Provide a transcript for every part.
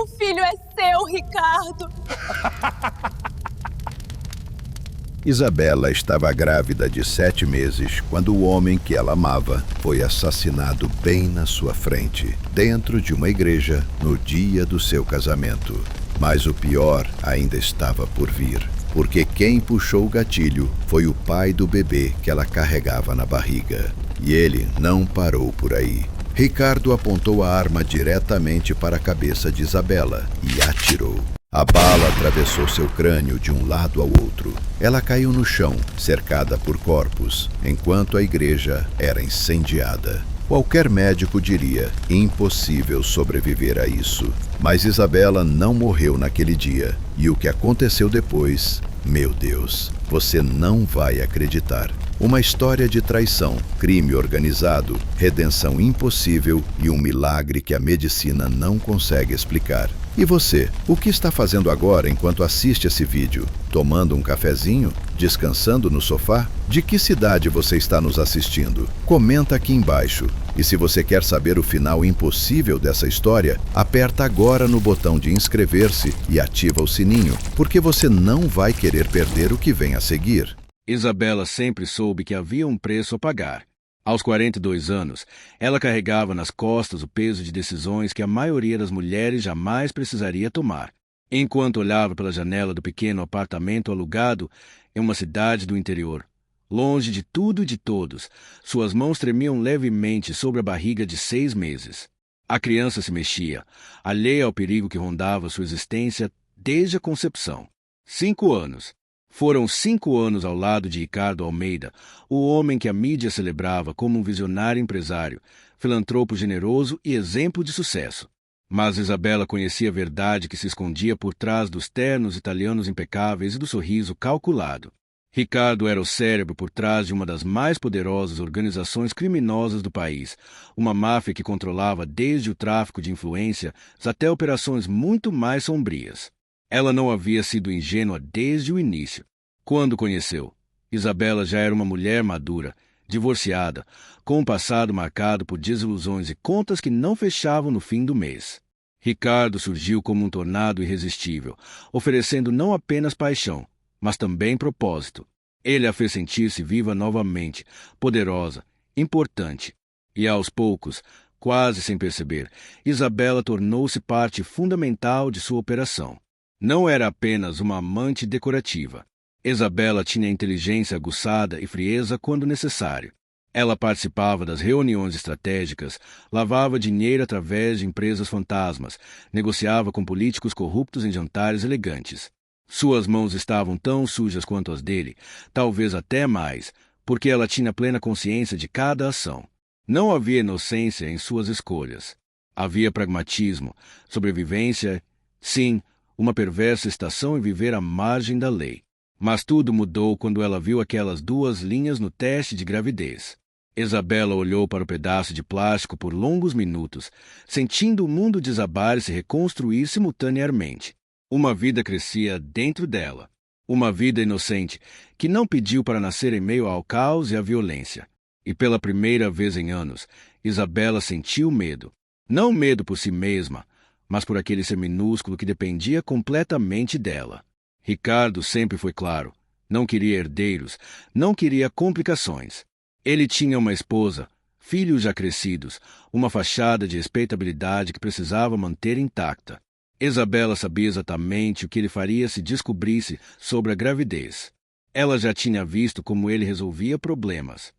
O filho é seu, Ricardo. Isabela estava grávida de 7 meses quando o homem que ela amava foi assassinado bem na sua frente, dentro de uma igreja, no dia do seu casamento. Mas o pior ainda estava por vir, porque quem puxou o gatilho foi o pai do bebê que ela carregava na barriga. E ele não parou por aí. Ricardo apontou a arma diretamente para a cabeça de Isabela e atirou. A bala atravessou seu crânio de um lado ao outro. Ela caiu no chão, cercada por corpos, enquanto a igreja era incendiada. Qualquer médico diria impossível sobreviver a isso. Mas Isabela não morreu naquele dia. E o que aconteceu depois, meu Deus, você não vai acreditar. Uma história de traição, crime organizado, redenção impossível e um milagre que a medicina não consegue explicar. E você, o que está fazendo agora enquanto assiste esse vídeo? Tomando um cafezinho? Descansando no sofá? De que cidade você está nos assistindo? Comenta aqui embaixo. E se você quer saber o final impossível dessa história, aperta agora no botão de inscrever-se e ativa o sininho, porque você não vai querer perder o que vem a seguir. Isabela sempre soube que havia um preço a pagar. Aos 42 anos, ela carregava nas costas o peso de decisões que a maioria das mulheres jamais precisaria tomar. Enquanto olhava pela janela do pequeno apartamento alugado em uma cidade do interior, longe de tudo e de todos, suas mãos tremiam levemente sobre a barriga de 6 meses. A criança se mexia, alheia ao perigo que rondava sua existência desde a concepção. 5 anos. Foram 5 anos ao lado de Ricardo Almeida, o homem que a mídia celebrava como um visionário empresário, filantropo generoso e exemplo de sucesso. Mas Isabela conhecia a verdade que se escondia por trás dos ternos italianos impecáveis e do sorriso calculado. Ricardo era o cérebro por trás de uma das mais poderosas organizações criminosas do país, uma máfia que controlava desde o tráfico de influências até operações muito mais sombrias. Ela não havia sido ingênua desde o início. Quando o conheceu, Isabela já era uma mulher madura, divorciada, com um passado marcado por desilusões e contas que não fechavam no fim do mês. Ricardo surgiu como um tornado irresistível, oferecendo não apenas paixão, mas também propósito. Ele a fez sentir-se viva novamente, poderosa, importante. E aos poucos, quase sem perceber, Isabela tornou-se parte fundamental de sua operação. Não era apenas uma amante decorativa. Isabela tinha inteligência aguçada e frieza quando necessário. Ela participava das reuniões estratégicas, lavava dinheiro através de empresas fantasmas, negociava com políticos corruptos em jantares elegantes. Suas mãos estavam tão sujas quanto as dele, talvez até mais, porque ela tinha plena consciência de cada ação. Não havia inocência em suas escolhas. Havia pragmatismo, sobrevivência, sim, uma perversa estação em viver à margem da lei. Mas tudo mudou quando ela viu aquelas 2 linhas no teste de gravidez. Isabela olhou para o pedaço de plástico por longos minutos, sentindo o mundo desabar e se reconstruir simultaneamente. Uma vida crescia dentro dela. Uma vida inocente, que não pediu para nascer em meio ao caos e à violência. E pela primeira vez em anos, Isabela sentiu medo. Não medo por si mesma, mas por aquele ser minúsculo que dependia completamente dela. Ricardo sempre foi claro. Não queria herdeiros, não queria complicações. Ele tinha uma esposa, filhos já crescidos, uma fachada de respeitabilidade que precisava manter intacta. Isabela sabia exatamente o que ele faria se descobrisse sobre a gravidez. Ela já tinha visto como ele resolvia problemas,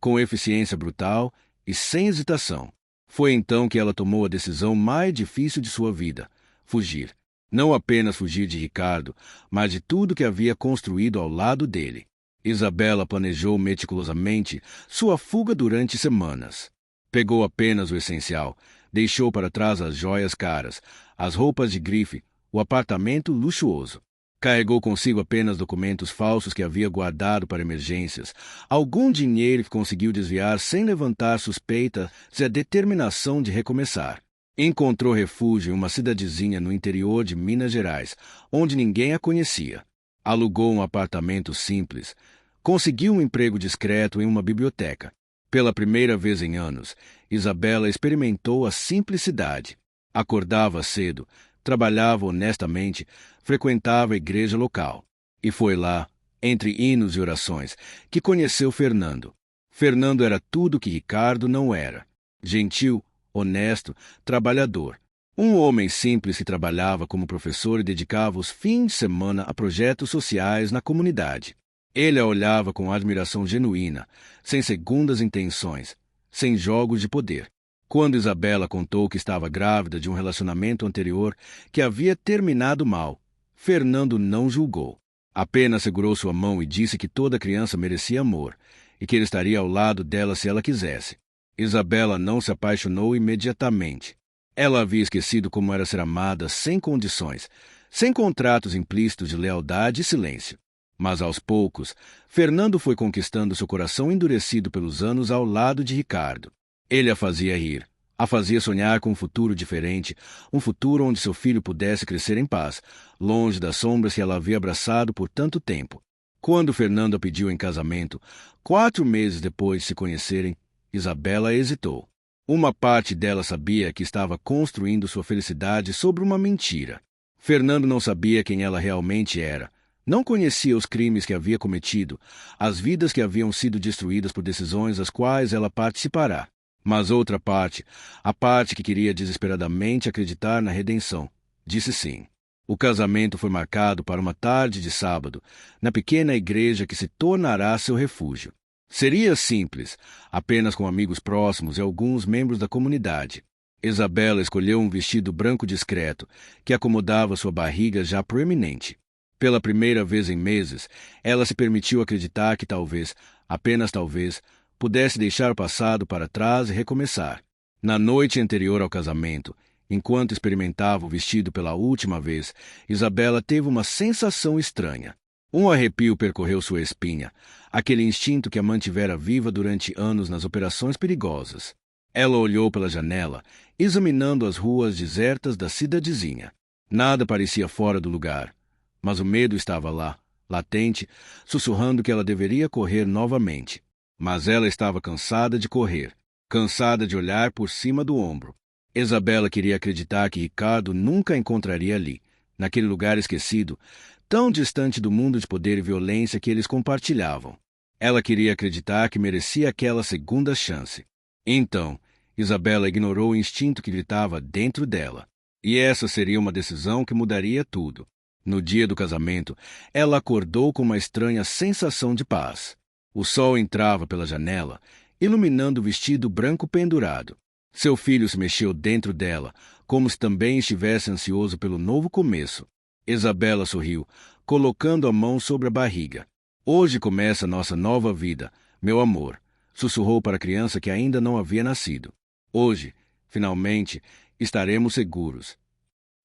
com eficiência brutal e sem hesitação. Foi então que ela tomou a decisão mais difícil de sua vida: fugir. Não apenas fugir de Ricardo, mas de tudo que havia construído ao lado dele. Isabela planejou meticulosamente sua fuga durante semanas. Pegou apenas o essencial, deixou para trás as joias caras, as roupas de grife, o apartamento luxuoso. Carregou consigo apenas documentos falsos que havia guardado para emergências, algum dinheiro que conseguiu desviar sem levantar suspeitas e a determinação de recomeçar. Encontrou refúgio em uma cidadezinha no interior de Minas Gerais, onde ninguém a conhecia. Alugou um apartamento simples. Conseguiu um emprego discreto em uma biblioteca. Pela primeira vez em anos, Isabela experimentou a simplicidade. Acordava cedo, trabalhava honestamente, frequentava a igreja local. E foi lá, entre hinos e orações, que conheceu Fernando. Fernando era tudo que Ricardo não era. Gentil, honesto, trabalhador. Um homem simples que trabalhava como professor e dedicava os fins de semana a projetos sociais na comunidade. Ele a olhava com admiração genuína, sem segundas intenções, sem jogos de poder. Quando Isabela contou que estava grávida de um relacionamento anterior que havia terminado mal, Fernando não julgou. Apenas segurou sua mão e disse que toda criança merecia amor e que ele estaria ao lado dela se ela quisesse. Isabela não se apaixonou imediatamente. Ela havia esquecido como era ser amada sem condições, sem contratos implícitos de lealdade e silêncio. Mas, aos poucos, Fernando foi conquistando seu coração endurecido pelos anos ao lado de Ricardo. Ele a fazia rir, a fazia sonhar com um futuro diferente, um futuro onde seu filho pudesse crescer em paz, longe das sombras que ela havia abraçado por tanto tempo. Quando Fernando a pediu em casamento, 4 meses depois de se conhecerem, Isabela hesitou. Uma parte dela sabia que estava construindo sua felicidade sobre uma mentira. Fernando não sabia quem ela realmente era. Não conhecia os crimes que havia cometido, as vidas que haviam sido destruídas por decisões das quais ela participará. Mas outra parte, a parte que queria desesperadamente acreditar na redenção, disse sim. O casamento foi marcado para uma tarde de sábado, na pequena igreja que se tornará seu refúgio. Seria simples, apenas com amigos próximos e alguns membros da comunidade. Isabela escolheu um vestido branco discreto, que acomodava sua barriga já proeminente. Pela primeira vez em meses, ela se permitiu acreditar que talvez, apenas talvez, pudesse deixar o passado para trás e recomeçar. Na noite anterior ao casamento, enquanto experimentava o vestido pela última vez, Isabela teve uma sensação estranha. Um arrepio percorreu sua espinha, aquele instinto que a mantivera viva durante anos nas operações perigosas. Ela olhou pela janela, examinando as ruas desertas da cidadezinha. Nada parecia fora do lugar, mas o medo estava lá, latente, sussurrando que ela deveria correr novamente. Mas ela estava cansada de correr, cansada de olhar por cima do ombro. Isabela queria acreditar que Ricardo nunca a encontraria ali, naquele lugar esquecido, tão distante do mundo de poder e violência que eles compartilhavam. Ela queria acreditar que merecia aquela segunda chance. Então, Isabela ignorou o instinto que gritava dentro dela. E essa seria uma decisão que mudaria tudo. No dia do casamento, ela acordou com uma estranha sensação de paz. O sol entrava pela janela, iluminando o vestido branco pendurado. Seu filho se mexeu dentro dela, como se também estivesse ansioso pelo novo começo. Isabela sorriu, colocando a mão sobre a barriga. Hoje começa nossa nova vida, meu amor, sussurrou para a criança que ainda não havia nascido. Hoje, finalmente, estaremos seguros.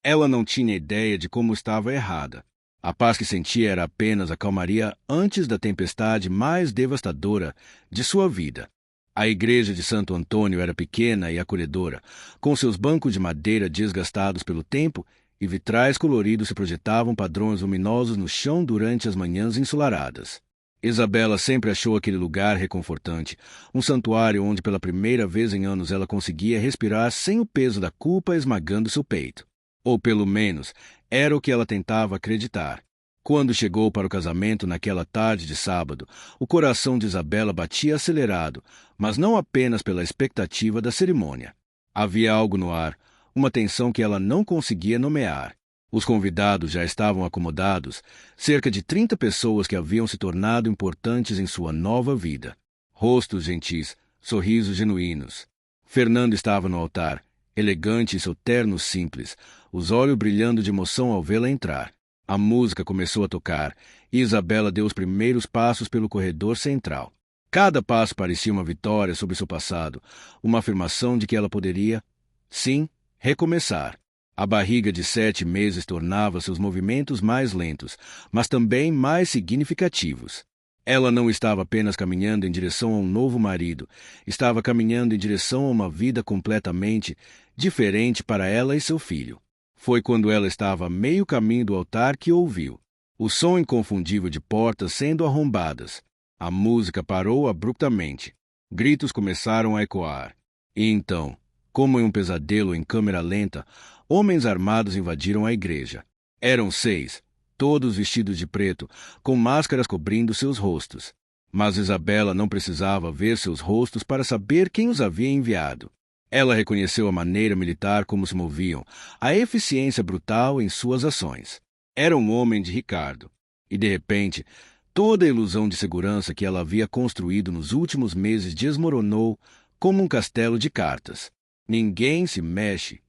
Ela não tinha ideia de como estava errada. A paz que sentia era apenas a calmaria antes da tempestade mais devastadora de sua vida. A igreja de Santo Antônio era pequena e acolhedora, com seus bancos de madeira desgastados pelo tempo e vitrais coloridos se projetavam padrões luminosos no chão durante as manhãs ensolaradas. Isabela sempre achou aquele lugar reconfortante, um santuário onde pela primeira vez em anos ela conseguia respirar sem o peso da culpa esmagando seu peito. Ou pelo menos, era o que ela tentava acreditar. Quando chegou para o casamento naquela tarde de sábado, o coração de Isabela batia acelerado, mas não apenas pela expectativa da cerimônia. Havia algo no ar, uma tensão que ela não conseguia nomear. Os convidados já estavam acomodados, cerca de 30 pessoas que haviam se tornado importantes em sua nova vida. Rostos gentis, sorrisos genuínos. Fernando estava no altar, elegante em seu terno simples, os olhos brilhando de emoção ao vê-la entrar. A música começou a tocar e Isabela deu os primeiros passos pelo corredor central. Cada passo parecia uma vitória sobre seu passado, uma afirmação de que ela poderia, sim, recomeçar. A barriga de 7 meses tornava seus movimentos mais lentos, mas também mais significativos. Ela não estava apenas caminhando em direção a um novo marido, estava caminhando em direção a uma vida completamente diferente para ela e seu filho. Foi quando ela estava a meio caminho do altar que ouviu o som inconfundível de portas sendo arrombadas. A música parou abruptamente. Gritos começaram a ecoar. E então, Como em um pesadelo em câmera lenta, homens armados invadiram a igreja. Eram 6, todos vestidos de preto, com máscaras cobrindo seus rostos. Mas Isabela não precisava ver seus rostos para saber quem os havia enviado. Ela reconheceu a maneira militar como se moviam, a eficiência brutal em suas ações. Era um homem de Ricardo. E, de repente, toda a ilusão de segurança que ela havia construído nos últimos meses desmoronou como um castelo de cartas. Ninguém se mexe.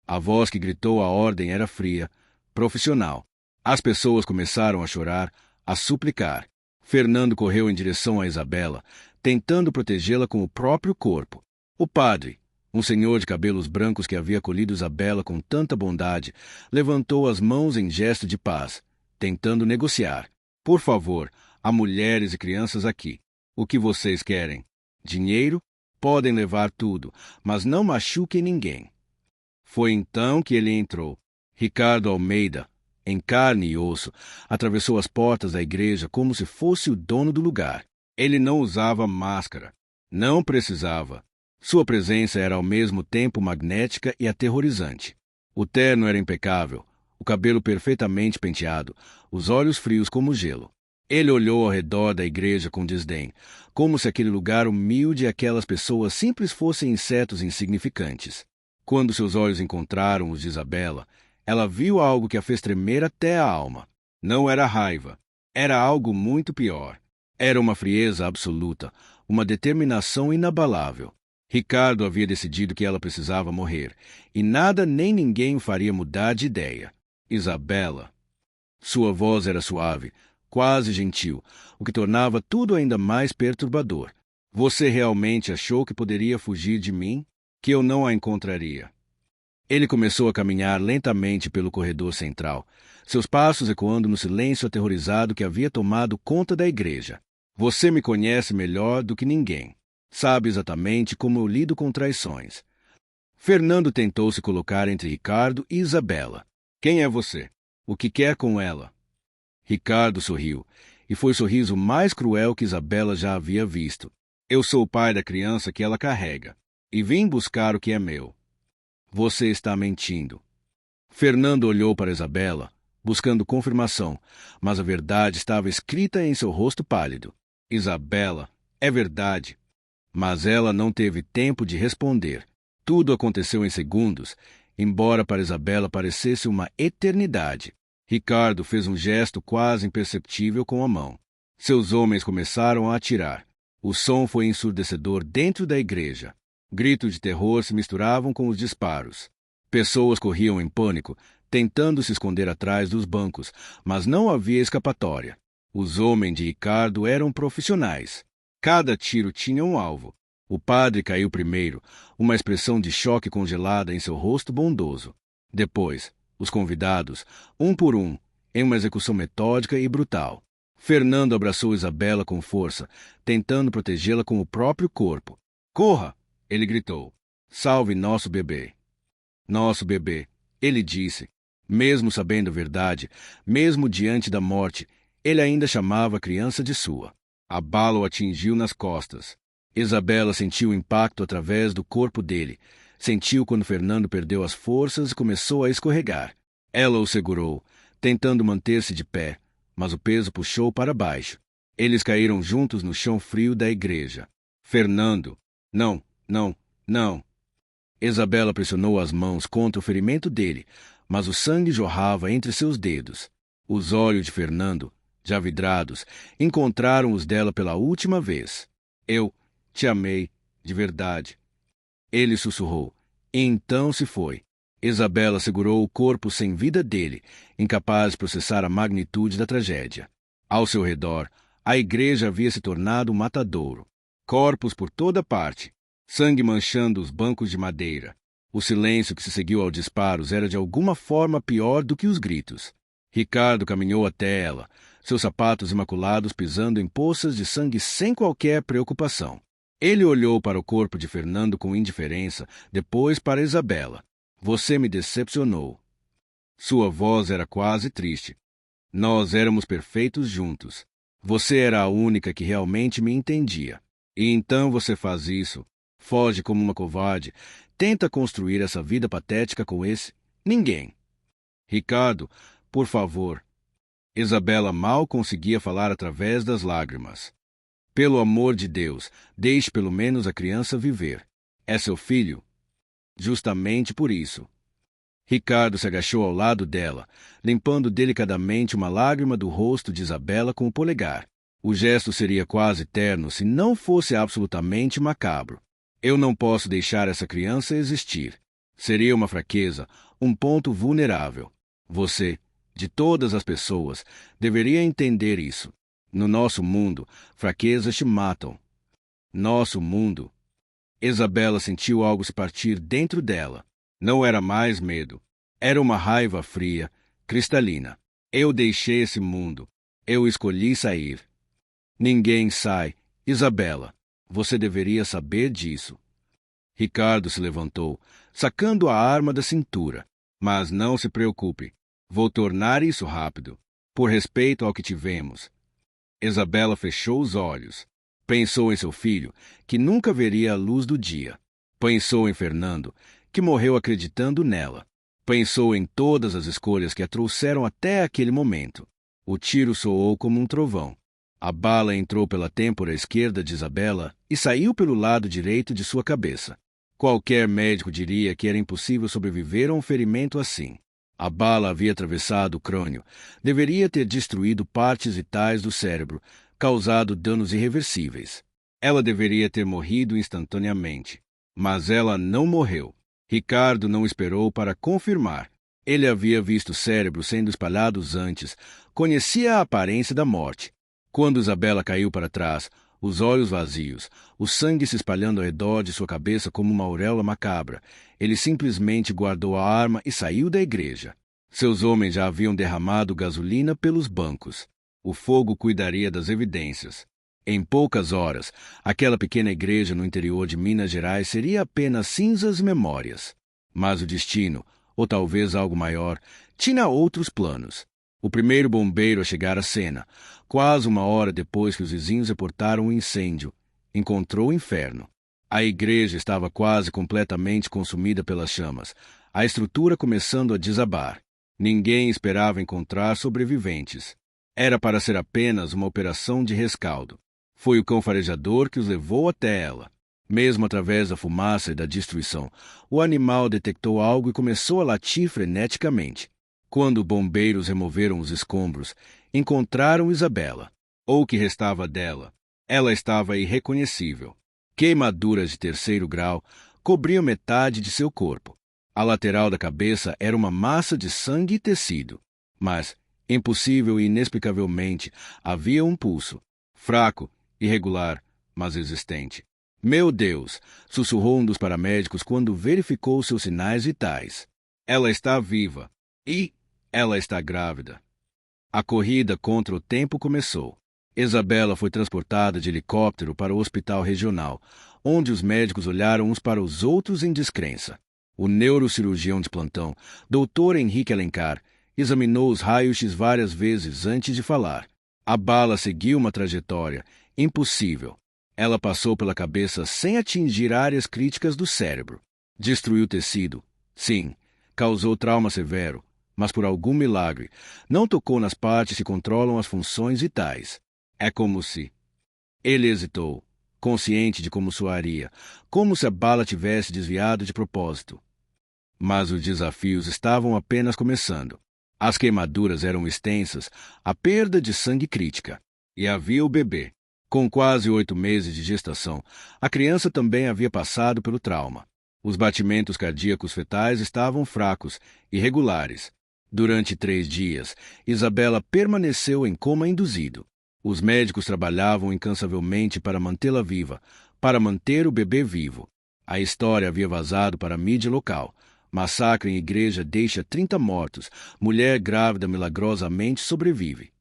A voz que gritou a ordem era fria, profissional. As pessoas começaram a chorar, a suplicar. Fernando correu em direção a Isabela, tentando protegê-la com o próprio corpo. O padre, um senhor de cabelos brancos que havia acolhido Isabela com tanta bondade, levantou as mãos em gesto de paz, tentando negociar. Por favor, há mulheres e crianças aqui. O que vocês querem? Dinheiro? Podem levar tudo, mas não machuquem ninguém. Foi então que ele entrou. Ricardo Almeida, em carne e osso, atravessou as portas da igreja como se fosse o dono do lugar. Ele não usava máscara. Não precisava. Sua presença era ao mesmo tempo magnética e aterrorizante. O terno era impecável, o cabelo perfeitamente penteado, os olhos frios como gelo. Ele olhou ao redor da igreja com desdém, como se aquele lugar humilde e aquelas pessoas simples fossem insetos insignificantes. Quando seus olhos encontraram os de Isabela, ela viu algo que a fez tremer até a alma. Não era raiva. Era algo muito pior. Era uma frieza absoluta, uma determinação inabalável. Ricardo havia decidido que ela precisava morrer, e nada nem ninguém o faria mudar de ideia. Isabela. Sua voz era suave, quase gentil, o que tornava tudo ainda mais perturbador. Você realmente achou que poderia fugir de mim? Que eu não a encontraria? Ele começou a caminhar lentamente pelo corredor central, seus passos ecoando no silêncio aterrorizado que havia tomado conta da igreja. Você me conhece melhor do que ninguém. Sabe exatamente como eu lido com traições. Fernando tentou se colocar entre Ricardo e Isabela. Quem é você? O que quer com ela? Ricardo sorriu, e foi o sorriso mais cruel que Isabela já havia visto. Eu sou o pai da criança que ela carrega, e vim buscar o que é meu. Você está mentindo. Fernando olhou para Isabela, buscando confirmação, mas a verdade estava escrita em seu rosto pálido. Isabela, é verdade. Mas ela não teve tempo de responder. Tudo aconteceu em segundos, embora para Isabela parecesse uma eternidade. Ricardo fez um gesto quase imperceptível com a mão. Seus homens começaram a atirar. O som foi ensurdecedor dentro da igreja. Gritos de terror se misturavam com os disparos. Pessoas corriam em pânico, tentando se esconder atrás dos bancos, mas não havia escapatória. Os homens de Ricardo eram profissionais. Cada tiro tinha um alvo. O padre caiu primeiro, uma expressão de choque congelada em seu rosto bondoso. Depois, os convidados, um por um, em uma execução metódica e brutal. Fernando abraçou Isabela com força, tentando protegê-la com o próprio corpo. Corra! Ele gritou. Salve nosso bebê. Nosso bebê, ele disse. Mesmo sabendo a verdade, mesmo diante da morte, ele ainda chamava a criança de sua. A bala o atingiu nas costas. Isabela sentiu o impacto através do corpo dele. Sentiu quando Fernando perdeu as forças e começou a escorregar. Ela o segurou, tentando manter-se de pé, mas o peso puxou para baixo. Eles caíram juntos no chão frio da igreja. Fernando. Não, não, não. Isabela pressionou as mãos contra o ferimento dele, mas o sangue jorrava entre seus dedos. Os olhos de Fernando, já vidrados, encontraram os dela pela última vez. Eu te amei, de verdade. Ele sussurrou. E então se foi. Isabela segurou o corpo sem vida dele, incapaz de processar a magnitude da tragédia. Ao seu redor, a igreja havia se tornado um matadouro. Corpos por toda parte, sangue manchando os bancos de madeira. O silêncio que se seguiu aos disparos era de alguma forma pior do que os gritos. Ricardo caminhou até ela, seus sapatos imaculados pisando em poças de sangue sem qualquer preocupação. Ele olhou para o corpo de Fernando com indiferença, depois para Isabela. Você me decepcionou. Sua voz era quase triste. Nós éramos perfeitos juntos. Você era a única que realmente me entendia. E então você faz isso. Foge como uma covarde, tenta construir essa vida patética com esse ninguém. Ricardo, por favor. Isabela mal conseguia falar através das lágrimas. Pelo amor de Deus, deixe pelo menos a criança viver. É seu filho. Justamente por isso. Ricardo se agachou ao lado dela, limpando delicadamente uma lágrima do rosto de Isabela com o polegar. O gesto seria quase terno se não fosse absolutamente macabro. Eu não posso deixar essa criança existir. Seria uma fraqueza, um ponto vulnerável. Você, de todas as pessoas, deveria entender isso. No nosso mundo, fraquezas te matam. Nosso mundo. Isabela sentiu algo se partir dentro dela. Não era mais medo. Era uma raiva fria, cristalina. Eu deixei esse mundo. Eu escolhi sair. Ninguém sai. Isabela, você deveria saber disso. Ricardo se levantou, sacando a arma da cintura. Mas não se preocupe. Vou tornar isso rápido, por respeito ao que tivemos. Isabela fechou os olhos. Pensou em seu filho, que nunca veria a luz do dia. Pensou em Fernando, que morreu acreditando nela. Pensou em todas as escolhas que a trouxeram até aquele momento. O tiro soou como um trovão. A bala entrou pela têmpora esquerda de Isabela e saiu pelo lado direito de sua cabeça. Qualquer médico diria que era impossível sobreviver a um ferimento assim. A bala havia atravessado o crânio, deveria ter destruído partes vitais do cérebro, causado danos irreversíveis. Ela deveria ter morrido instantaneamente. Mas ela não morreu. Ricardo não esperou para confirmar. Ele havia visto cérebros sendo espalhados antes, conhecia a aparência da morte. Quando Isabela caiu para trás, os olhos vazios, o sangue se espalhando ao redor de sua cabeça como uma auréola macabra, ele simplesmente guardou a arma e saiu da igreja. Seus homens já haviam derramado gasolina pelos bancos. O fogo cuidaria das evidências. Em poucas horas, aquela pequena igreja no interior de Minas Gerais seria apenas cinzas e memórias. Mas o destino, ou talvez algo maior, tinha outros planos. O primeiro bombeiro a chegar à cena, quase uma hora depois que os vizinhos reportaram o incêndio, encontrou o inferno. A igreja estava quase completamente consumida pelas chamas, a estrutura começando a desabar. Ninguém esperava encontrar sobreviventes. Era para ser apenas uma operação de rescaldo. Foi o cão farejador que os levou até ela. Mesmo através da fumaça e da destruição, o animal detectou algo e começou a latir freneticamente. Quando bombeiros removeram os escombros, encontraram Isabela, ou o que restava dela. Ela estava irreconhecível. Queimaduras de 3º grau cobriam metade de seu corpo. A lateral da cabeça era uma massa de sangue e tecido. Mas, impossível e inexplicavelmente, havia um pulso. Fraco, irregular, mas existente. Meu Deus! Sussurrou um dos paramédicos quando verificou seus sinais vitais. Ela está viva. E ela está grávida. A corrida contra o tempo começou. Isabela foi transportada de helicóptero para o hospital regional, onde os médicos olharam uns para os outros em descrença. O neurocirurgião de plantão, Dr. Henrique Alencar, examinou os raios-x várias vezes antes de falar. A bala seguiu uma trajetória impossível. Ela passou pela cabeça sem atingir áreas críticas do cérebro. Destruiu tecido. Sim, causou trauma severo, mas por algum milagre, não tocou nas partes que controlam as funções vitais. É como se... Ele hesitou, consciente de como soaria, como se a bala tivesse desviado de propósito. Mas os desafios estavam apenas começando. As queimaduras eram extensas, a perda de sangue crítica. E havia o bebê. Com quase 8 meses de gestação, a criança também havia passado pelo trauma. Os batimentos cardíacos fetais estavam fracos, irregulares. Durante 3 dias, Isabela permaneceu em coma induzido. Os médicos trabalhavam incansavelmente para mantê-la viva, para manter o bebê vivo. A história havia vazado para a mídia local. Massacre em igreja deixa 30 mortos. Mulher grávida milagrosamente sobrevive.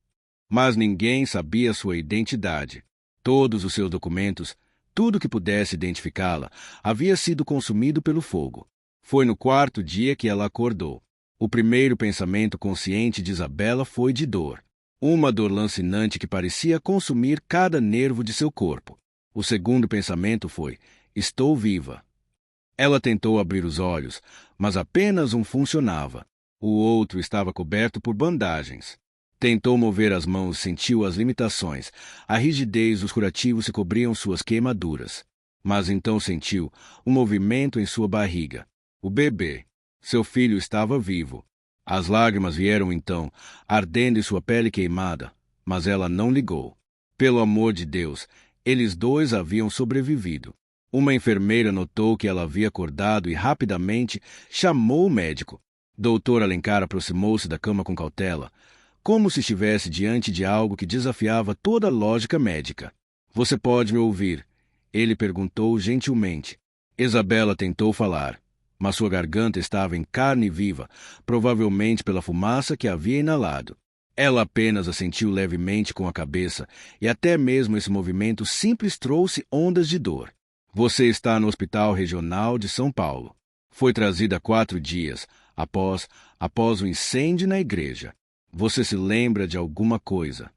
Mas ninguém sabia sua identidade. Todos os seus documentos, tudo que pudesse identificá-la, havia sido consumido pelo fogo. Foi no 4º dia que ela acordou. O primeiro pensamento consciente de Isabela foi de dor. Uma dor lancinante que parecia consumir cada nervo de seu corpo. O segundo pensamento foi: estou viva. Ela tentou abrir os olhos, mas apenas um funcionava. O outro estava coberto por bandagens. Tentou mover as mãos, sentiu as limitações. A rigidez dos curativos se cobriam suas queimaduras. Mas então sentiu um movimento em sua barriga. O bebê. Seu filho estava vivo. As lágrimas vieram então, ardendo em sua pele queimada, mas ela não ligou. Pelo amor de Deus, eles dois haviam sobrevivido. Uma enfermeira notou que ela havia acordado e rapidamente chamou o médico. Dr. Alencar aproximou-se da cama com cautela, como se estivesse diante de algo que desafiava toda a lógica médica. Você pode me ouvir? Ele perguntou gentilmente. Isabela tentou falar, mas sua garganta estava em carne viva, provavelmente pela fumaça que havia inalado. Ela apenas assentiu levemente com a cabeça, e até mesmo esse movimento simples trouxe ondas de dor. Você está no Hospital Regional de São Paulo. Foi trazida 4 dias após o incêndio na igreja. Você se lembra de alguma coisa?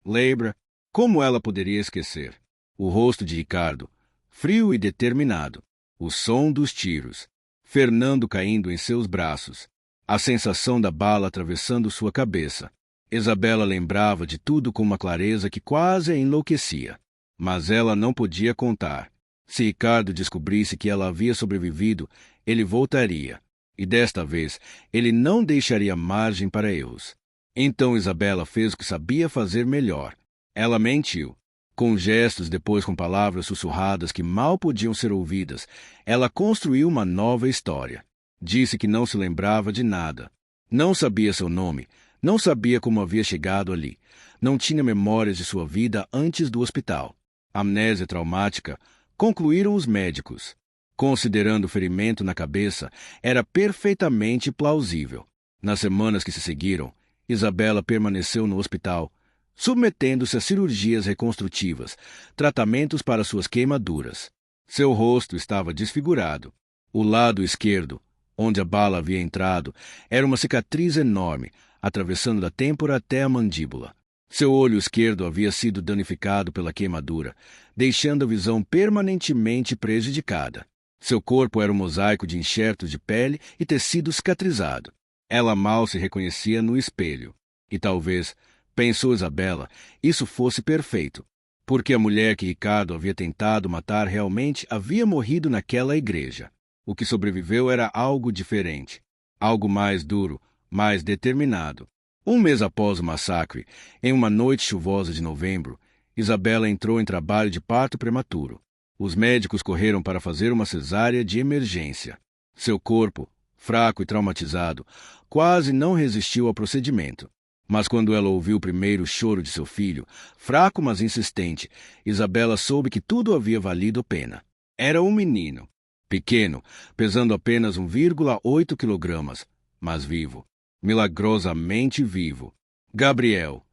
Lembra? Como ela poderia esquecer? O rosto de Ricardo, frio e determinado. O som dos tiros. Fernando caindo em seus braços. A sensação da bala atravessando sua cabeça. Isabela lembrava de tudo com uma clareza que quase a enlouquecia. Mas ela não podia contar. Se Ricardo descobrisse que ela havia sobrevivido, ele voltaria. E desta vez, ele não deixaria margem para erros. Então Isabela fez o que sabia fazer melhor. Ela mentiu. Com gestos, depois com palavras sussurradas que mal podiam ser ouvidas, ela construiu uma nova história. Disse que não se lembrava de nada. Não sabia seu nome, não sabia como havia chegado ali. Não tinha memórias de sua vida antes do hospital. Amnésia traumática, concluíram os médicos. Considerando o ferimento na cabeça, era perfeitamente plausível. Nas semanas que se seguiram, Isabela permaneceu no hospital, submetendo-se a cirurgias reconstrutivas, tratamentos para suas queimaduras. Seu rosto estava desfigurado. O lado esquerdo, onde a bala havia entrado, era uma cicatriz enorme, atravessando da têmpora até a mandíbula. Seu olho esquerdo havia sido danificado pela queimadura, deixando a visão permanentemente prejudicada. Seu corpo era um mosaico de enxertos de pele e tecido cicatrizado. Ela mal se reconhecia no espelho. E talvez, pensou Isabela, isso fosse perfeito, porque a mulher que Ricardo havia tentado matar realmente havia morrido naquela igreja. O que sobreviveu era algo diferente, algo mais duro, mais determinado. Um mês após o massacre, em uma noite chuvosa de novembro, Isabela entrou em trabalho de parto prematuro. Os médicos correram para fazer uma cesárea de emergência. Seu corpo, fraco e traumatizado, quase não resistiu ao procedimento. Mas quando ela ouviu o primeiro choro de seu filho, fraco mas insistente, Isabela soube que tudo havia valido a pena. Era um menino, pequeno, pesando apenas 1,8 quilogramas, mas vivo. Milagrosamente vivo. Gabriel.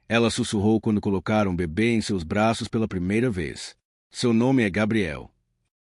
Ela sussurrou quando colocaram o bebê em seus braços pela primeira vez. Seu nome é Gabriel.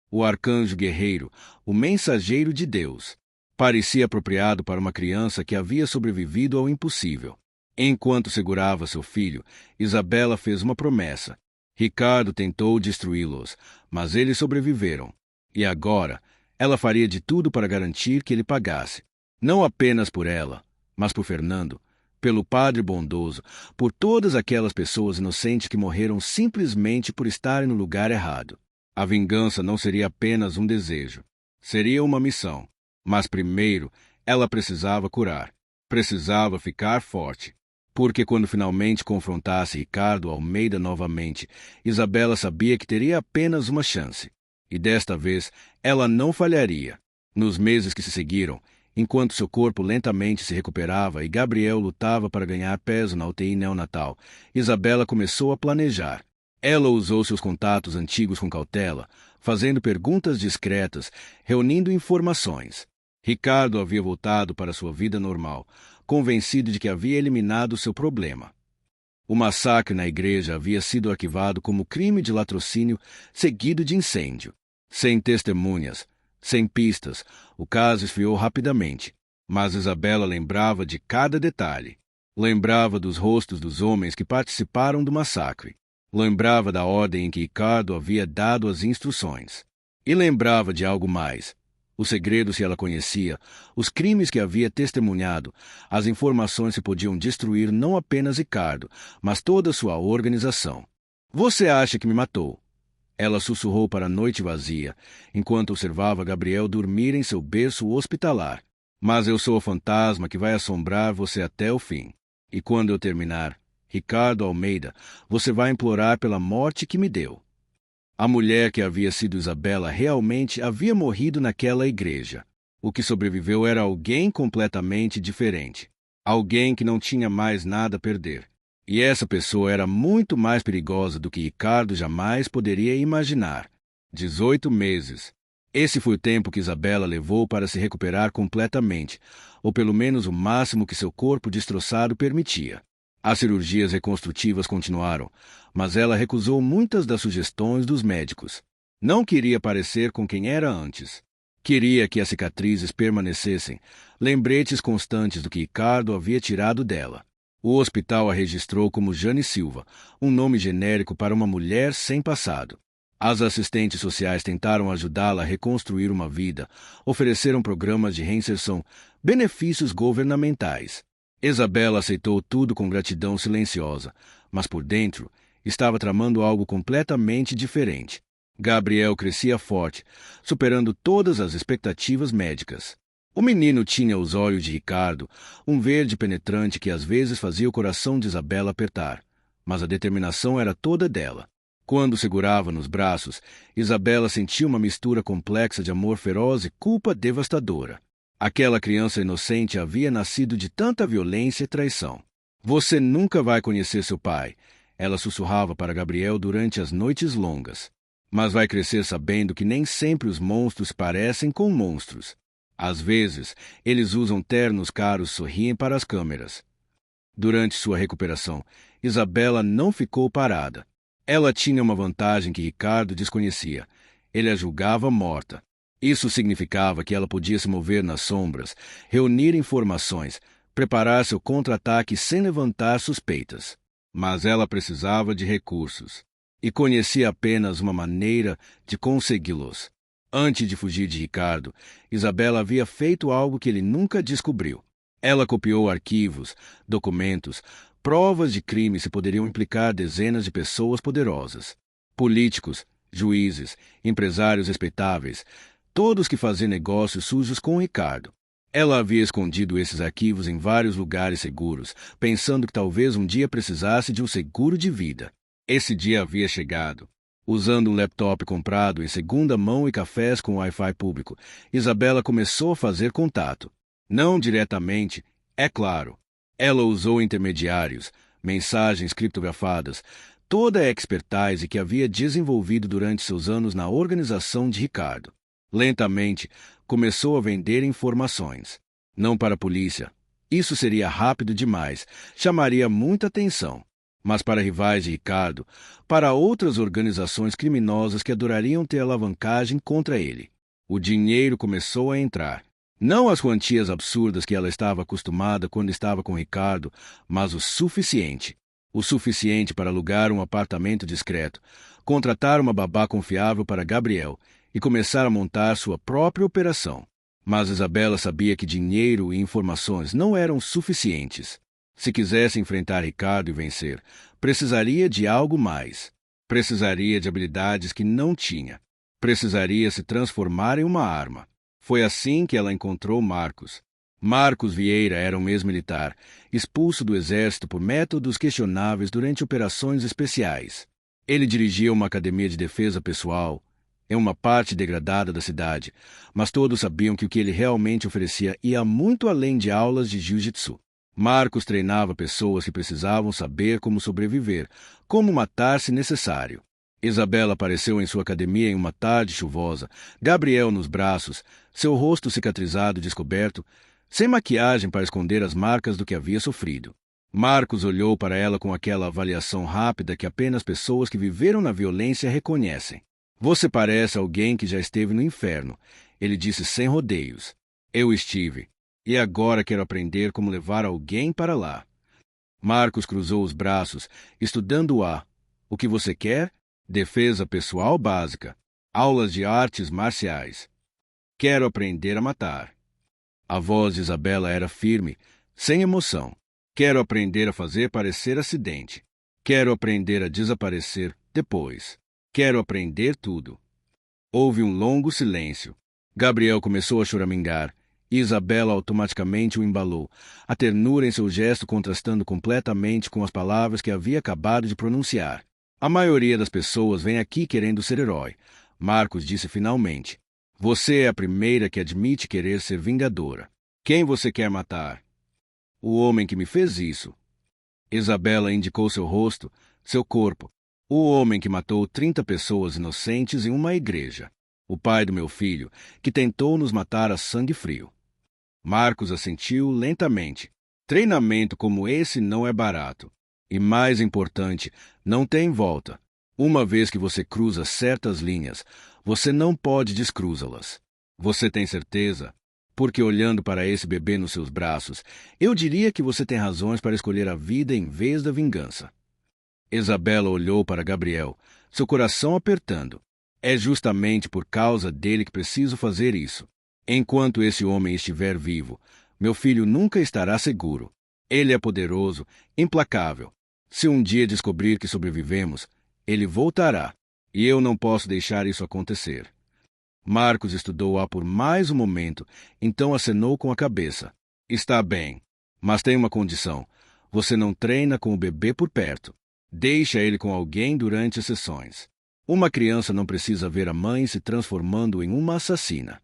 O arcanjo guerreiro, o mensageiro de Deus. Parecia apropriado para uma criança que havia sobrevivido ao impossível. Enquanto segurava seu filho, Isabela fez uma promessa. Ricardo tentou destruí-los, mas eles sobreviveram. E agora, ela faria de tudo para garantir que ele pagasse. Não apenas por ela, mas por Fernando, pelo Padre bondoso, por todas aquelas pessoas inocentes que morreram simplesmente por estarem no lugar errado. A vingança não seria apenas um desejo, seria uma missão. Mas primeiro, ela precisava curar, precisava ficar forte. Porque quando finalmente confrontasse Ricardo Almeida novamente, Isabela sabia que teria apenas uma chance. E desta vez, ela não falharia. Nos meses que se seguiram, enquanto seu corpo lentamente se recuperava e Gabriel lutava para ganhar peso na UTI neonatal, Isabela começou a planejar. Ela usou seus contatos antigos com cautela, fazendo perguntas discretas, reunindo informações. Ricardo havia voltado para sua vida normal, convencido de que havia eliminado seu problema. O massacre na igreja havia sido arquivado como crime de latrocínio seguido de incêndio. Sem testemunhas, sem pistas, o caso esfriou rapidamente, mas Isabela lembrava de cada detalhe. Lembrava dos rostos dos homens que participaram do massacre. Lembrava da ordem em que Ricardo havia dado as instruções. E lembrava de algo mais. Os segredos que ela conhecia, os crimes que havia testemunhado, as informações que podiam destruir não apenas Ricardo, mas toda sua organização. Você acha que me matou? Ela sussurrou para a noite vazia, enquanto observava Gabriel dormir em seu berço hospitalar. Mas eu sou o fantasma que vai assombrar você até o fim. E quando eu terminar, Ricardo Almeida, você vai implorar pela morte que me deu. A mulher que havia sido Isabela realmente havia morrido naquela igreja. O que sobreviveu era alguém completamente diferente. Alguém que não tinha mais nada a perder. E essa pessoa era muito mais perigosa do que Ricardo jamais poderia imaginar. 18 meses. Esse foi o tempo que Isabela levou para se recuperar completamente, ou pelo menos o máximo que seu corpo destroçado permitia. As cirurgias reconstrutivas continuaram, mas ela recusou muitas das sugestões dos médicos. Não queria parecer com quem era antes. Queria que as cicatrizes permanecessem, lembretes constantes do que Ricardo havia tirado dela. O hospital a registrou como Jane Silva, um nome genérico para uma mulher sem passado. As assistentes sociais tentaram ajudá-la a reconstruir uma vida, ofereceram programas de reinserção, benefícios governamentais. Isabela aceitou tudo com gratidão silenciosa, mas por dentro estava tramando algo completamente diferente. Gabriel crescia forte, superando todas as expectativas médicas. O menino tinha os olhos de Ricardo, um verde penetrante que às vezes fazia o coração de Isabela apertar, mas a determinação era toda dela. Quando segurava nos braços, Isabela sentia uma mistura complexa de amor feroz e culpa devastadora. Aquela criança inocente havia nascido de tanta violência e traição. Você nunca vai conhecer seu pai, ela sussurrava para Gabriel durante as noites longas. Mas vai crescer sabendo que nem sempre os monstros parecem com monstros. Às vezes, eles usam ternos caros e sorriem para as câmeras. Durante sua recuperação, Isabela não ficou parada. Ela tinha uma vantagem que Ricardo desconhecia. Ele a julgava morta. Isso significava que ela podia se mover nas sombras, reunir informações, preparar seu contra-ataque sem levantar suspeitas. Mas ela precisava de recursos. E conhecia apenas uma maneira de consegui-los. Antes de fugir de Ricardo, Isabela havia feito algo que ele nunca descobriu. Ela copiou arquivos, documentos, provas de crimes que poderiam implicar dezenas de pessoas poderosas. Políticos, juízes, empresários respeitáveis, todos que faziam negócios sujos com Ricardo. Ela havia escondido esses arquivos em vários lugares seguros, pensando que talvez um dia precisasse de um seguro de vida. Esse dia havia chegado. Usando um laptop comprado em segunda mão e cafés com Wi-Fi público, Isabela começou a fazer contato. Não diretamente, é claro. Ela usou intermediários, mensagens criptografadas, toda a expertise que havia desenvolvido durante seus anos na organização de Ricardo. Lentamente, começou a vender informações. Não para a polícia. Isso seria rápido demais, chamaria muita atenção. Mas para rivais de Ricardo, para outras organizações criminosas que adorariam ter alavancagem contra ele. O dinheiro começou a entrar. Não as quantias absurdas que ela estava acostumada quando estava com Ricardo, mas o suficiente. O suficiente para alugar um apartamento discreto, contratar uma babá confiável para Gabriel e começar a montar sua própria operação. Mas Isabela sabia que dinheiro e informações não eram suficientes. Se quisesse enfrentar Ricardo e vencer, precisaria de algo mais. Precisaria de habilidades que não tinha. Precisaria se transformar em uma arma. Foi assim que ela encontrou Marcos. Marcos Vieira era um ex-militar, expulso do exército por métodos questionáveis durante operações especiais. Ele dirigia uma academia de defesa pessoal, em uma parte degradada da cidade, mas todos sabiam que o que ele realmente oferecia ia muito além de aulas de jiu-jitsu. Marcos treinava pessoas que precisavam saber como sobreviver, como matar se necessário. Isabela apareceu em sua academia em uma tarde chuvosa, Gabriel nos braços, seu rosto cicatrizado e descoberto, sem maquiagem para esconder as marcas do que havia sofrido. Marcos olhou para ela com aquela avaliação rápida que apenas pessoas que viveram na violência reconhecem. Você parece alguém que já esteve no inferno, ele disse sem rodeios. Eu estive. E agora quero aprender como levar alguém para lá. Marcos cruzou os braços, estudando-a. O que você quer? Defesa pessoal básica. Aulas de artes marciais. Quero aprender a matar. A voz de Isabela era firme, sem emoção. Quero aprender a fazer parecer acidente. Quero aprender a desaparecer depois. Quero aprender tudo. Houve um longo silêncio. Gabriel começou a choramingar, e Isabela automaticamente o embalou, a ternura em seu gesto contrastando completamente com as palavras que havia acabado de pronunciar. A maioria das pessoas vem aqui querendo ser herói. Marcos disse finalmente. Você é a primeira que admite querer ser vingadora. Quem você quer matar? O homem que me fez isso. Isabela indicou seu rosto, seu corpo. O homem que matou 30 pessoas inocentes em uma igreja. O pai do meu filho, que tentou nos matar a sangue frio. Marcos assentiu lentamente. Treinamento como esse não é barato. E mais importante, não tem volta. Uma vez que você cruza certas linhas, você não pode descruzá-las. Você tem certeza? Porque olhando para esse bebê nos seus braços, eu diria que você tem razões para escolher a vida em vez da vingança. Isabela olhou para Gabriel, seu coração apertando. É justamente por causa dele que preciso fazer isso. Enquanto esse homem estiver vivo, meu filho nunca estará seguro. Ele é poderoso, implacável. Se um dia descobrir que sobrevivemos, ele voltará. E eu não posso deixar isso acontecer. Marcos estudou-a por mais um momento, então acenou com a cabeça. Está bem, mas tem uma condição. Você não treina com o bebê por perto. Deixa ele com alguém durante as sessões. Uma criança não precisa ver a mãe se transformando em uma assassina.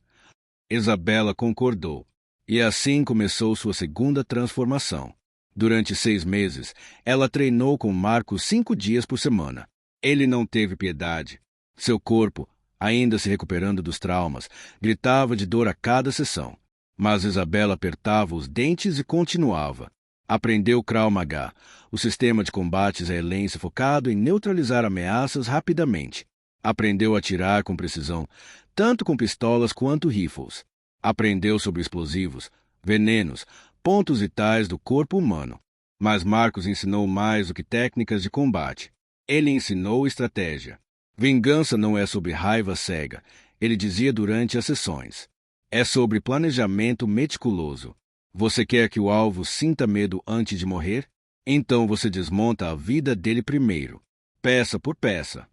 Isabela concordou, e assim começou sua segunda transformação. Durante 6 meses, ela treinou com Marcos 5 dias por semana. Ele não teve piedade. Seu corpo, ainda se recuperando dos traumas, gritava de dor a cada sessão. Mas Isabela apertava os dentes e continuava. Aprendeu Krav Maga, o sistema de combate israelense focado em neutralizar ameaças rapidamente. Aprendeu a atirar com precisão, tanto com pistolas quanto rifles. Aprendeu sobre explosivos, venenos, pontos vitais do corpo humano. Mas Marcos ensinou mais do que técnicas de combate. Ele ensinou estratégia. Vingança não é sobre raiva cega, ele dizia durante as sessões. É sobre planejamento meticuloso. Você quer que o alvo sinta medo antes de morrer? Então você desmonta a vida dele primeiro, peça por peça.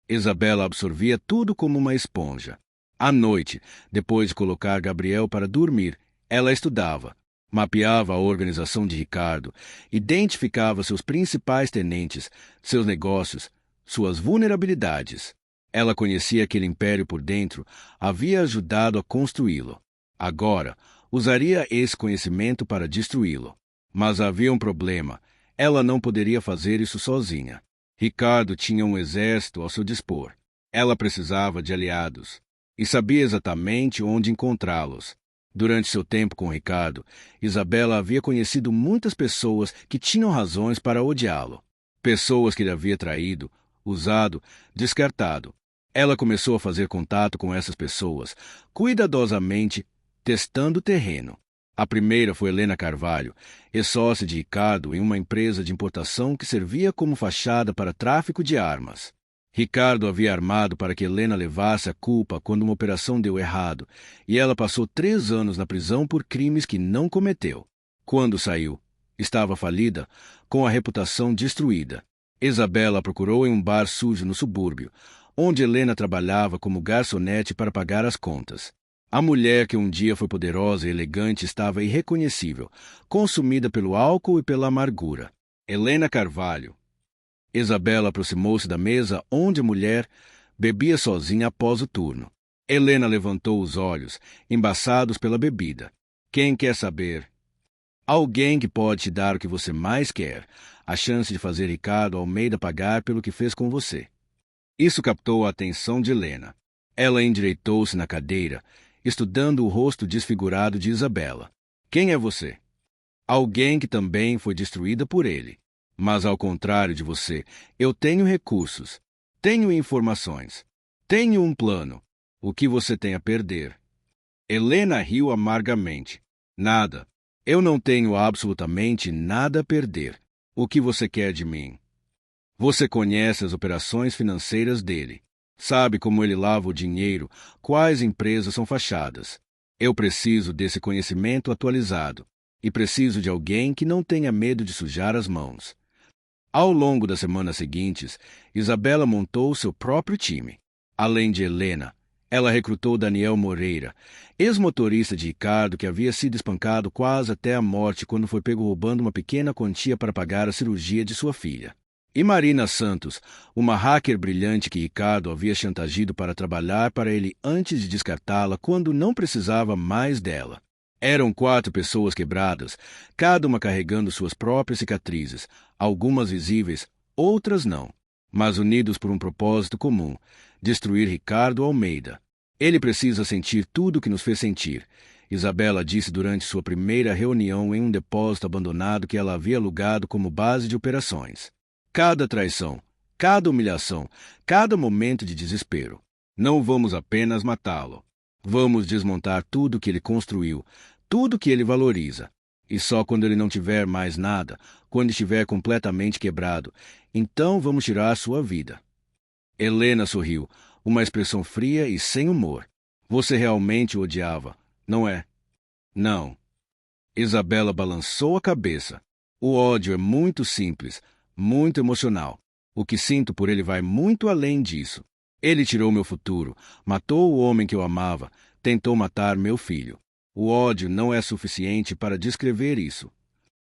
Isabela absorvia tudo como uma esponja. À noite, depois de colocar Gabriel para dormir, ela estudava, mapeava a organização de Ricardo, identificava seus principais tenentes, seus negócios, suas vulnerabilidades. Ela conhecia aquele império por dentro, havia ajudado a construí-lo. Agora, usaria esse conhecimento para destruí-lo. Mas havia um problema. Ela não poderia fazer isso sozinha. Ricardo tinha um exército ao seu dispor. Ela precisava de aliados. E sabia exatamente onde encontrá-los. Durante seu tempo com Ricardo, Isabela havia conhecido muitas pessoas que tinham razões para odiá-lo. Pessoas que ele havia traído, usado, descartado. Ela começou a fazer contato com essas pessoas, cuidadosamente, testando o terreno. A primeira foi Helena Carvalho, ex-sócia de Ricardo em uma empresa de importação que servia como fachada para tráfico de armas. Ricardo havia armado para que Helena levasse a culpa quando uma operação deu errado, e ela passou 3 anos na prisão por crimes que não cometeu. Quando saiu, estava falida, com a reputação destruída. Isabela procurou em um bar sujo no subúrbio, onde Helena trabalhava como garçonete para pagar as contas. A mulher que um dia foi poderosa e elegante estava irreconhecível, consumida pelo álcool e pela amargura. Helena Carvalho. Isabela aproximou-se da mesa onde a mulher bebia sozinha após o turno. Helena levantou os olhos, embaçados pela bebida. Quem quer saber? Alguém que pode te dar o que você mais quer, a chance de fazer Ricardo Almeida pagar pelo que fez com você. Isso captou a atenção de Helena. Ela endireitou-se na cadeira, estudando o rosto desfigurado de Isabela. Quem é você? Alguém que também foi destruída por ele. Mas, ao contrário de você, eu tenho recursos, tenho informações, tenho um plano. O que você tem a perder? Helena riu amargamente. Nada. Eu não tenho absolutamente nada a perder. O que você quer de mim? Você conhece as operações financeiras dele. Sabe como ele lava o dinheiro, quais empresas são fachadas. Eu preciso desse conhecimento atualizado. E preciso de alguém que não tenha medo de sujar as mãos. Ao longo das semanas seguintes, Isabela montou seu próprio time. Além de Helena, ela recrutou Daniel Moreira, ex-motorista de Ricardo que havia sido espancado quase até a morte quando foi pego roubando uma pequena quantia para pagar a cirurgia de sua filha. E Marina Santos, uma hacker brilhante que Ricardo havia chantageado para trabalhar para ele antes de descartá-la quando não precisava mais dela. Eram 4 pessoas quebradas, cada uma carregando suas próprias cicatrizes, algumas visíveis, outras não, mas unidos por um propósito comum: destruir Ricardo Almeida. Ele precisa sentir tudo o que nos fez sentir, Isabela disse durante sua primeira reunião em um depósito abandonado que ela havia alugado como base de operações. Cada traição, cada humilhação, cada momento de desespero. Não vamos apenas matá-lo. Vamos desmontar tudo que ele construiu, tudo que ele valoriza. E só quando ele não tiver mais nada, quando estiver completamente quebrado, então vamos tirar sua vida. Helena sorriu, uma expressão fria e sem humor. Você realmente o odiava, não é? Não. Isabela balançou a cabeça. O ódio é muito simples, muito emocional. O que sinto por ele vai muito além disso. Ele tirou meu futuro, matou o homem que eu amava, tentou matar meu filho. O ódio não é suficiente para descrever isso.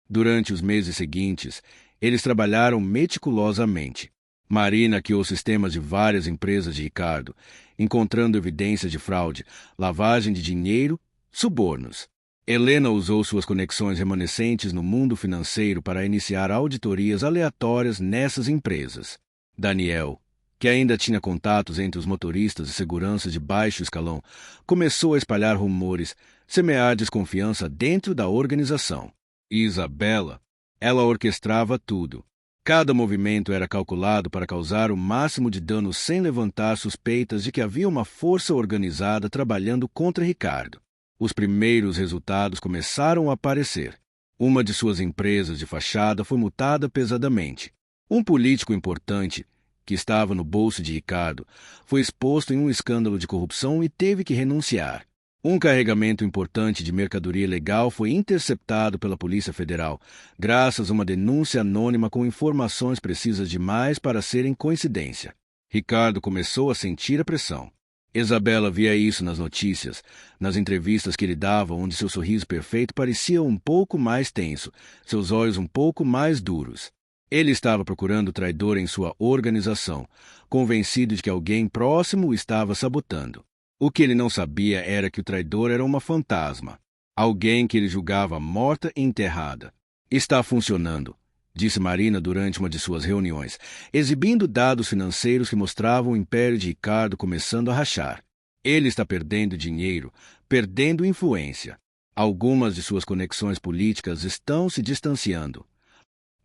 Durante os meses seguintes, eles trabalharam meticulosamente. Marina hackeou sistemas de várias empresas de Ricardo, encontrando evidências de fraude, lavagem de dinheiro, subornos. Helena usou suas conexões remanescentes no mundo financeiro para iniciar auditorias aleatórias nessas empresas. Daniel, que ainda tinha contatos entre os motoristas e segurança de baixo escalão, começou a espalhar rumores, semear desconfiança dentro da organização. E Isabela, ela orquestrava tudo. Cada movimento era calculado para causar o máximo de dano sem levantar suspeitas de que havia uma força organizada trabalhando contra Ricardo. Os primeiros resultados começaram a aparecer. Uma de suas empresas de fachada foi multada pesadamente. Um político importante, que estava no bolso de Ricardo, foi exposto em um escândalo de corrupção e teve que renunciar. Um carregamento importante de mercadoria ilegal foi interceptado pela Polícia Federal, graças a uma denúncia anônima com informações precisas demais para serem coincidência. Ricardo começou a sentir a pressão. Isabela via isso nas notícias, nas entrevistas que ele dava, onde seu sorriso perfeito parecia um pouco mais tenso, seus olhos um pouco mais duros. Ele estava procurando o traidor em sua organização, convencido de que alguém próximo o estava sabotando. O que ele não sabia era que o traidor era uma fantasma, alguém que ele julgava morta e enterrada. Está funcionando, disse Marina durante uma de suas reuniões, exibindo dados financeiros que mostravam o império de Ricardo começando a rachar. Ele está perdendo dinheiro, perdendo influência. Algumas de suas conexões políticas estão se distanciando.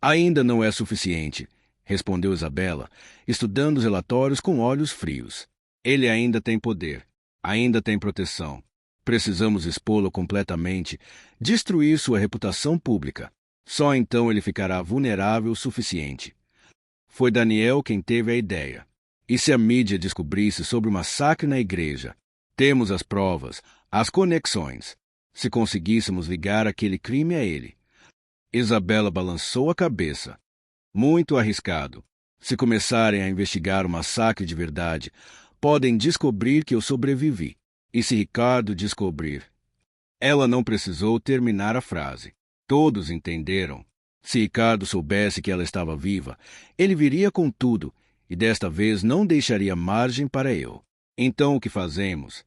Ainda não é suficiente, respondeu Isabela, estudando os relatórios com olhos frios. Ele ainda tem poder. Ainda tem proteção. Precisamos expô-lo completamente, destruir sua reputação pública. Só então ele ficará vulnerável o suficiente. Foi Daniel quem teve a ideia. E se a mídia descobrisse sobre o massacre na igreja? Temos as provas, as conexões. Se conseguíssemos ligar aquele crime a ele. Isabela balançou a cabeça. Muito arriscado. Se começarem a investigar o massacre de verdade, podem descobrir que eu sobrevivi. E se Ricardo descobrir? Ela não precisou terminar a frase. Todos entenderam. Se Ricardo soubesse que ela estava viva, ele viria com tudo, e desta vez não deixaria margem para eu. Então o que fazemos?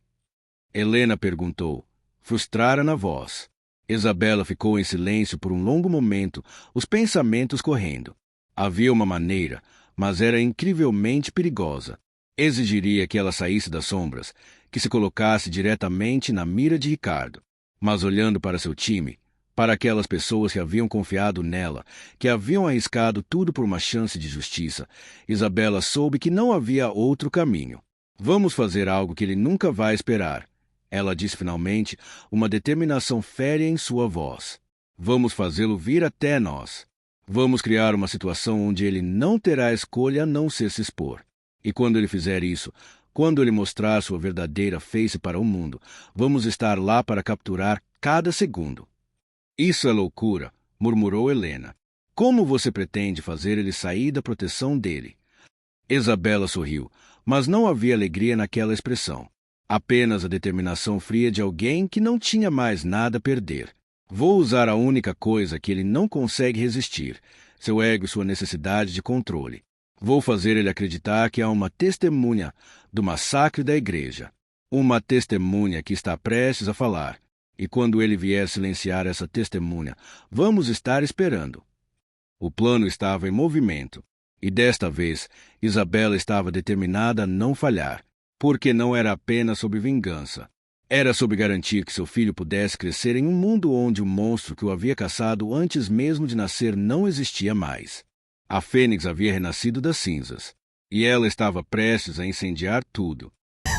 Helena perguntou, frustrada na voz. Isabela ficou em silêncio por um longo momento, os pensamentos correndo. Havia uma maneira, mas era incrivelmente perigosa. Exigiria que ela saísse das sombras, que se colocasse diretamente na mira de Ricardo. Mas olhando para seu time, para aquelas pessoas que haviam confiado nela, que haviam arriscado tudo por uma chance de justiça, Isabela soube que não havia outro caminho. Vamos fazer algo que ele nunca vai esperar. Ela disse finalmente, uma determinação férrea em sua voz. Vamos fazê-lo vir até nós. Vamos criar uma situação onde ele não terá escolha a não ser se expor. E quando ele fizer isso, quando ele mostrar sua verdadeira face para o mundo, vamos estar lá para capturar cada segundo. Isso é loucura, murmurou Helena. Como você pretende fazer ele sair da proteção dele? Isabela sorriu, mas não havia alegria naquela expressão. Apenas a determinação fria de alguém que não tinha mais nada a perder. Vou usar a única coisa que ele não consegue resistir, seu ego e sua necessidade de controle. Vou fazer ele acreditar que há uma testemunha do massacre da igreja. Uma testemunha que está prestes a falar. E quando ele vier silenciar essa testemunha, vamos estar esperando. O plano estava em movimento. E desta vez, Isabela estava determinada a não falhar, porque não era apenas sobre vingança. Era sobre garantir que seu filho pudesse crescer em um mundo onde o monstro que o havia caçado antes mesmo de nascer não existia mais. A Fênix havia renascido das cinzas, e ela estava prestes a incendiar tudo.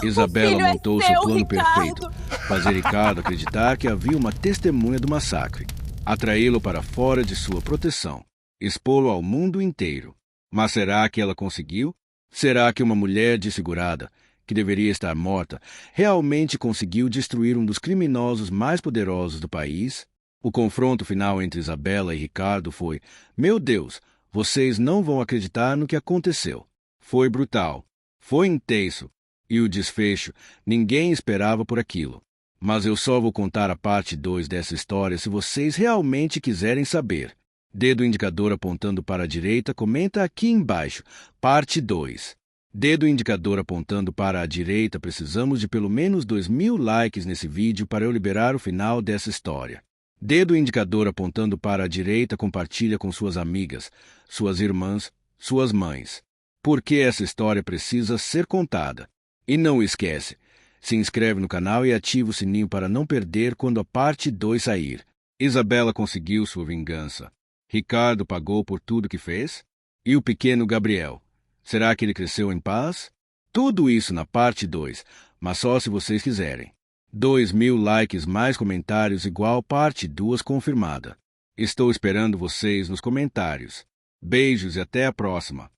Isabela montou seu plano perfeito, fazer Ricardo acreditar que havia uma testemunha do massacre, atraí-lo para fora de sua proteção, expô-lo ao mundo inteiro. Mas será que ela conseguiu? Será que uma mulher desfigurada, que deveria estar morta, realmente conseguiu destruir um dos criminosos mais poderosos do país? O confronto final entre Isabela e Ricardo foi: meu Deus, vocês não vão acreditar no que aconteceu. Foi brutal, foi intenso, e o desfecho, ninguém esperava por aquilo. Mas eu só vou contar a parte 2 dessa história se vocês realmente quiserem saber. Dedo indicador apontando para a direita, comenta aqui embaixo, parte 2. Dedo indicador apontando para a direita, precisamos de pelo menos 2.000 likes nesse vídeo para eu liberar o final dessa história. Dedo indicador apontando para a direita, compartilha com suas amigas, suas irmãs, suas mães. Porque essa história precisa ser contada. E não esquece, se inscreve no canal e ativa o sininho para não perder quando a parte 2 sair. Isabela conseguiu sua vingança. Ricardo pagou por tudo que fez? E o pequeno Gabriel? Será que ele cresceu em paz? Tudo isso na parte 2, mas só se vocês quiserem. 2.000 likes mais comentários igual parte 2 confirmada. Estou esperando vocês nos comentários. Beijos e até a próxima.